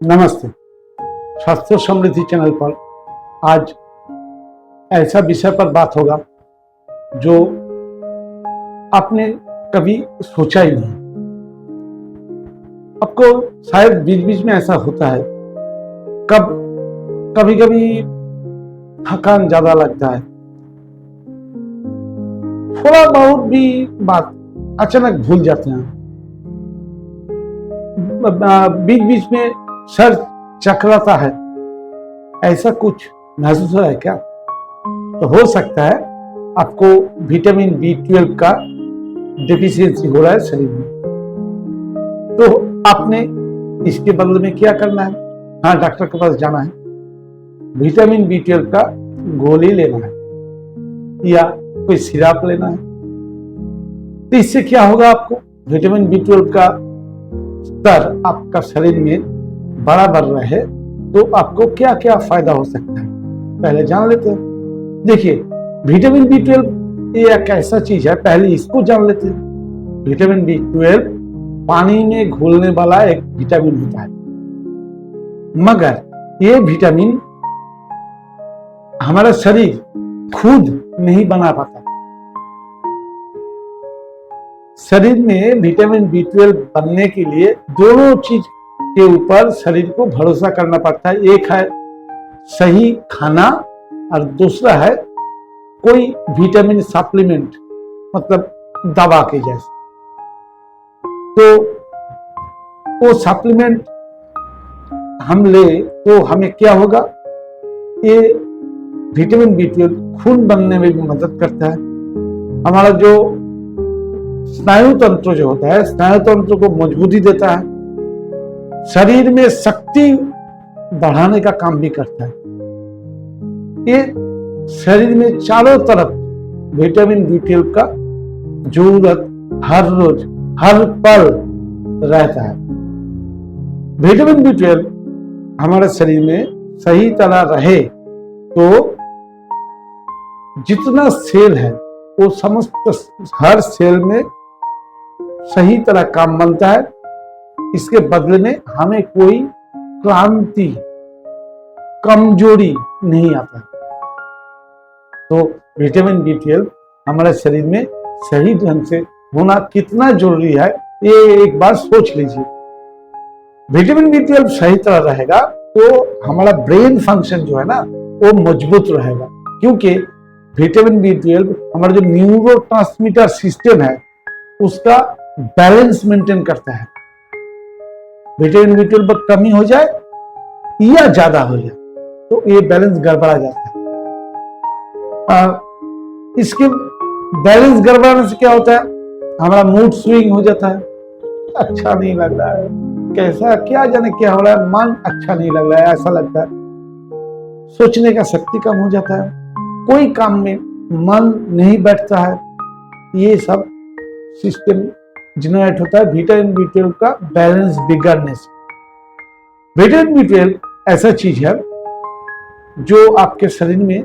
नमस्ते। स्वास्थ्य समृद्धि चैनल पर आज ऐसा विषय पर बात होगा जो आपने कभी सोचा ही नहीं। आपको शायद बीच बीच में ऐसा होता है, कभी कभी थकान ज्यादा लगता है, थोड़ा बहुत भी बात अचानक भूल जाते हैं, बीच बीच में सर चकराता है, ऐसा कुछ महसूस है क्या? तो हो सकता है आपको विटामिन B12 का डिफिशियंसी हो रहा है शरीर में। तो आपने इसके बदले में क्या करना है? हाँ, डॉक्टर के पास जाना है, विटामिन B12 का गोली लेना है या कोई सिरप लेना है। तो इससे क्या होगा? आपको विटामिन B12 का स्तर आपका शरीर में बराबर रहे तो आपको क्या क्या फायदा हो सकता है, पहले जान लेते हैं। देखिए, विटामिन B12 ये एक ऐसा चीज है, पहले इसको जान लेते हैं। विटामिन B12 पानी में घुलने वाला एक विटामिन होता है, मगर ये विटामिन हमारा शरीर खुद नहीं बना पाता। शरीर में विटामिन B12 बनने के लिए दोनों चीज के ऊपर शरीर को भरोसा करना पड़ता है। एक है सही खाना और दूसरा है कोई विटामिन सप्लीमेंट, मतलब दवा के जैसे। तो वो सप्लीमेंट हम ले तो हमें क्या होगा? ये विटामिन B12 खून बनने में भी मदद करता है। हमारा जो स्नायु तंत्र जो होता है, स्नायु तंत्र को मजबूती देता है, शरीर में शक्ति बढ़ाने का काम भी करता है। ये शरीर में चारों तरफ विटामिन B12 का जरूरत हर रोज हर पल रहता है। विटामिन B12 हमारे शरीर में सही तरह रहे तो जितना सेल है वो समस्त हर सेल में सही तरह काम बनता है। इसके बदले में हमें कोई क्लांति, कमजोरी नहीं आता। तो विटामिन B12 हमारे शरीर में सही ढंग से होना कितना जरूरी है, ये एक बार सोच लीजिए। विटामिन B12 सही तरह रहेगा तो हमारा ब्रेन फंक्शन जो है ना वो मजबूत रहेगा, क्योंकि विटामिन B12 हमारा जो न्यूरोट्रांसमीटर सिस्टम है उसका बैलेंस मेंटेन करता है। विटामिन B12 पर कमी हो जाए या ज्यादा हो जाए तो ये बैलेंस गड़बड़ा जाता है। इसके बैलेंस गड़बड़ाने से क्या होता है? हमारा मूड स्विंग हो जाता है, अच्छा नहीं लग रहा है, कैसा क्या जाने क्या हो रहा है, मन अच्छा नहीं लग रहा है, ऐसा लगता है। सोचने का शक्ति कम हो जाता है, कोई काम में मन नहीं बैठता है। ये सब सिस्टम जनरेट होता है विटामिन B12 का बैलेंस बिगड़ने से। विटामिन B12 ऐसा चीज है जो आपके शरीर में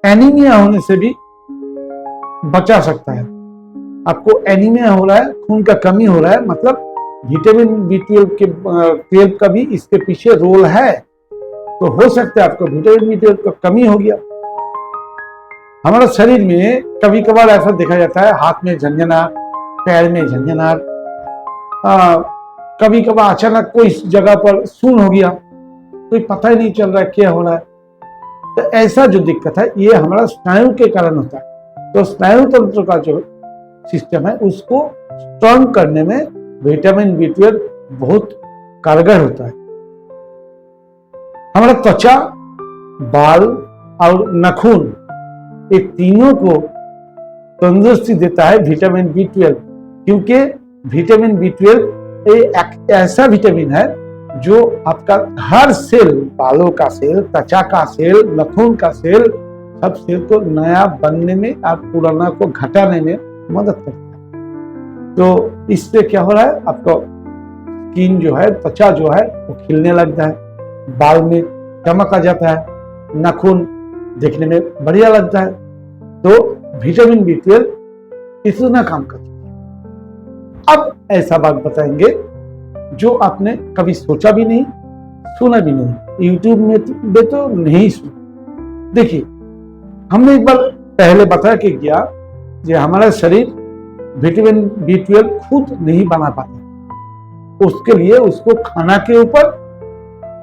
एनीमिया होने से भी बचा सकता है। आपको एनीमिया हो रहा है, खून का कमी हो रहा है, मतलब विटामिन B12 का भी इसके पीछे रोल है। तो हो सकता है आपको विटामिन B12 का कमी हो गया। हमारे शरीर में कभी कभार ऐसा देखा जाता है, हाथ में झंझनाहट, पैर में झंझनाहट, कभी कभार अचानक कोई जगह पर सुन्न हो गया, कोई पता ही नहीं चल रहा है क्या हो रहा है। तो ऐसा जो दिक्कत है ये हमारा स्नायु के कारण होता है। तो स्नायु तंत्र का जो सिस्टम है उसको स्ट्रॉन्ग करने में विटामिन B12 बहुत कारगर होता है। हमारा त्वचा, बाल और नाखून, ये तीनों को तंदुरुस्ती देता है विटामिन B12, क्योंकि विटामिन B12 एक ऐसा विटामिन है जो आपका हर सेल, बालों का सेल, त्वचा का सेल, नाखून का सेल, सब सेल को नया बनने में और पुराना को घटाने में मदद करता है। तो इससे क्या हो रहा है? आपका स्किन जो है, त्वचा जो है वो खिलने लगता है, बाल में चमक आ जाता है, नाखून देखने में बढ़िया लगता है। तो विटामिन B12 इतना काम करता है। अब ऐसा बात बताएंगे जो आपने कभी सोचा भी नहीं सुना भी नहीं, यूट्यूब में तो नहीं सुना। देखिए, हमने एक बार पहले बता के किया कि हमारा शरीर विटामिन B12 खुद नहीं बना पाता, उसके लिए उसको खाना के ऊपर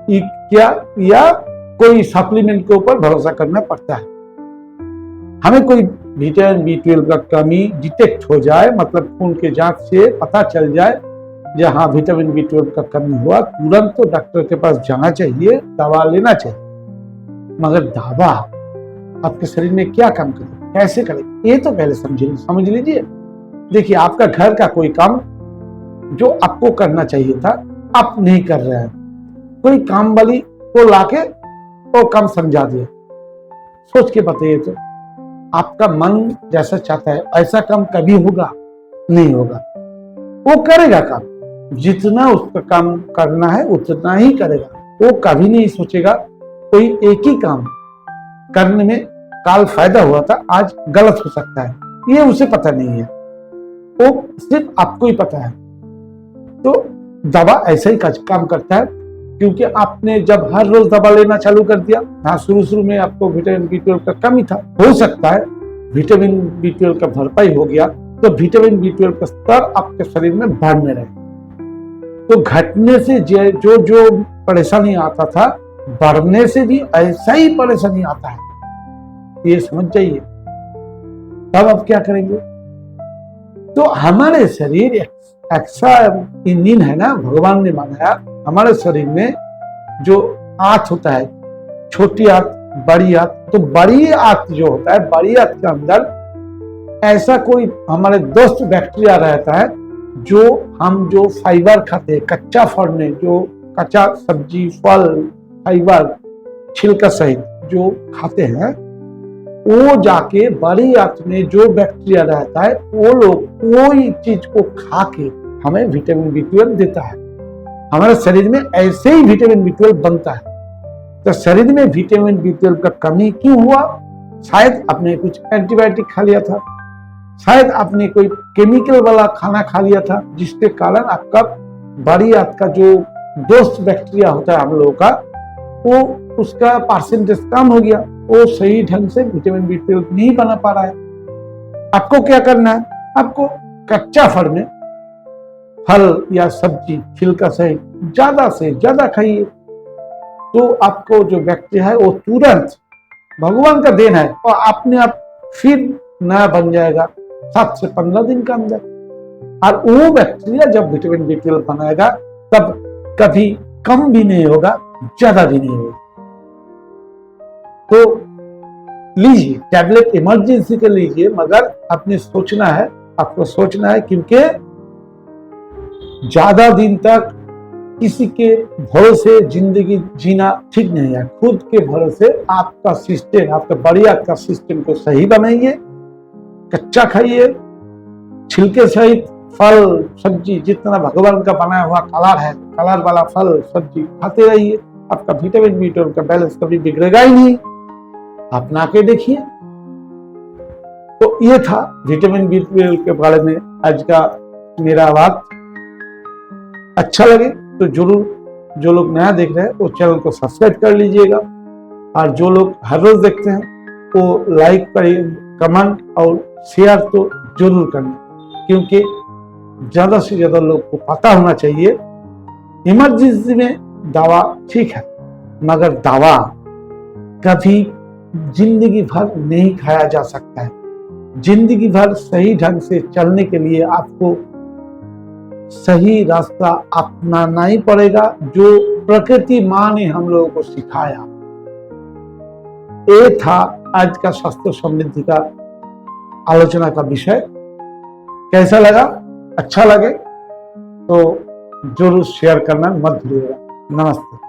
क्या या कोई सप्लीमेंट के ऊपर भरोसा करना पड़ता है। हमें कोई विटामिन B12 का कमी डिटेक्ट हो जाए, मतलब खून के जांच से पता चल जाए जहां विटामिन B12 का कमी हुआ, तुरंत तो डॉक्टर के पास जाना चाहिए, दवा लेना चाहिए। मगर दवा आपके शरीर में क्या काम करेगी, कैसे करेगी, ये तो पहले समझ लीजिए। देखिए, आपका घर का कोई काम जो आपको करना चाहिए था, आप नहीं कर रहे हैं, कोई काम वाली को लाके वो काम समझा दिया। सोच के बताइए तो आपका मन जैसा चाहता है ऐसा काम कभी होगा? नहीं होगा। वो करेगा काम, जितना उसका काम करना है उतना ही करेगा। वो कभी नहीं सोचेगा कोई एक ही काम करने में काल फायदा हुआ था, आज गलत हो सकता है, ये उसे पता नहीं है। वो सिर्फ आपको ही पता है। तो दवा ऐसा ही काम करता है, क्योंकि आपने जब हर रोज दवा लेना चालू कर दिया, हाँ शुरू में आपको विटामिन B12 का कमी था, हो सकता है विटामिन B12 का भरपाई हो गया तो विटामिन B12 का स्तर आपके शरीर में बढ़ने रहे। तो घटने से जो परेशानी आता था, बढ़ने से भी ऐसा ही परेशानी आता है, ये समझ जाइए। तब आप क्या करेंगे? तो हमारे शरीर ऐसा इंजन है ना, भगवान ने बनाया। हमारे शरीर में जो आंत होता है, छोटी आंत, बड़ी आंत, तो बड़ी आंत जो होता है, बड़ी आंत के अंदर ऐसा कोई हमारे दोस्त बैक्टीरिया रहता है जो फाइबर खाते हैं, कच्चा फल में जो कच्चा सब्जी, फल, फाइबर, छिलका सहित जो खाते हैं, वो जाके बड़ी आंत में जो बैक्टीरिया रहता है, वो लोग कोई चीज को खा के हमें विटामिन B12 देता है। हमारे शरीर में ऐसे ही विटामिन B12 बनता है। तो शरीर में विटामिन B12 का कमी क्यों हुआ? शायद आपने कुछ एंटीबायोटिक खा लिया था, शायद आपने कोई केमिकल वाला खाना खा लिया था, जिसके कारण आपका बड़ी आंत का जो दोस्त बैक्टीरिया होता है हम लोगों का, वो उसका परसेंटेज कम हो गया, वो सही ढंग से विटामिन B12 नहीं बना पा रहा है। आपको क्या करना है? आपको कच्चा फल में, फल या सब्जी, छिलका सहित ज्यादा से ज्यादा खाइए, तो आपको जो बैक्टीरिया है वो तुरंत, भगवान का देन है, और अपने आप फिर नया बन जाएगा 7 से 15 दिन के अंदर। और वो बैक्टीरिया जब विटामिन B12 बनाएगा तब कभी कम भी नहीं होगा, ज्यादा भी नहीं होगा। तो लीजिए टैबलेट, इमरजेंसी के लीजिए, मगर आपने सोचना है, आपको सोचना है, क्योंकि ज्यादा दिन तक किसी के भरोसे जिंदगी जीना ठीक नहीं है। खुद के भरोसे आपका सिस्टम, आपका बढ़िया का सिस्टम को सही बनाइए, कच्चा खाइए, छिलके सहित फल सब्जी, जितना भगवान का बनाया हुआ कलर है, कलर वाला फल सब्जी खाते रहिए। आपका विटामिन B12 का बैलेंस कभी बिगड़ेगा ही नहीं, अपना के देखिए। तो ये था विटामिन B12 के बारे में आज का मेरा बात। अच्छा लगे तो जरूर, जो लोग नया देख रहे हैं वो चैनल को सब्सक्राइब कर लीजिएगा, और जो लोग हर रोज देखते हैं वो लाइक करिए, कमेंट और शेयर तो जरूर करना, क्योंकि ज्यादा से ज्यादा लोग को पता होना चाहिए। इमरजेंसी में दवा ठीक है, मगर दवा कभी जिंदगी भर नहीं खाया जा सकता है। जिंदगी भर सही ढंग से चलने के लिए आपको सही रास्ता अपनाना ही पड़ेगा, जो प्रकृति माँ ने हम लोगों को सिखाया। ये था आज का स्वास्थ्य समृद्धि का आलोचना का विषय। कैसा लगा? अच्छा लगे तो जरूर शेयर करना मत भूलिएगा। नमस्ते।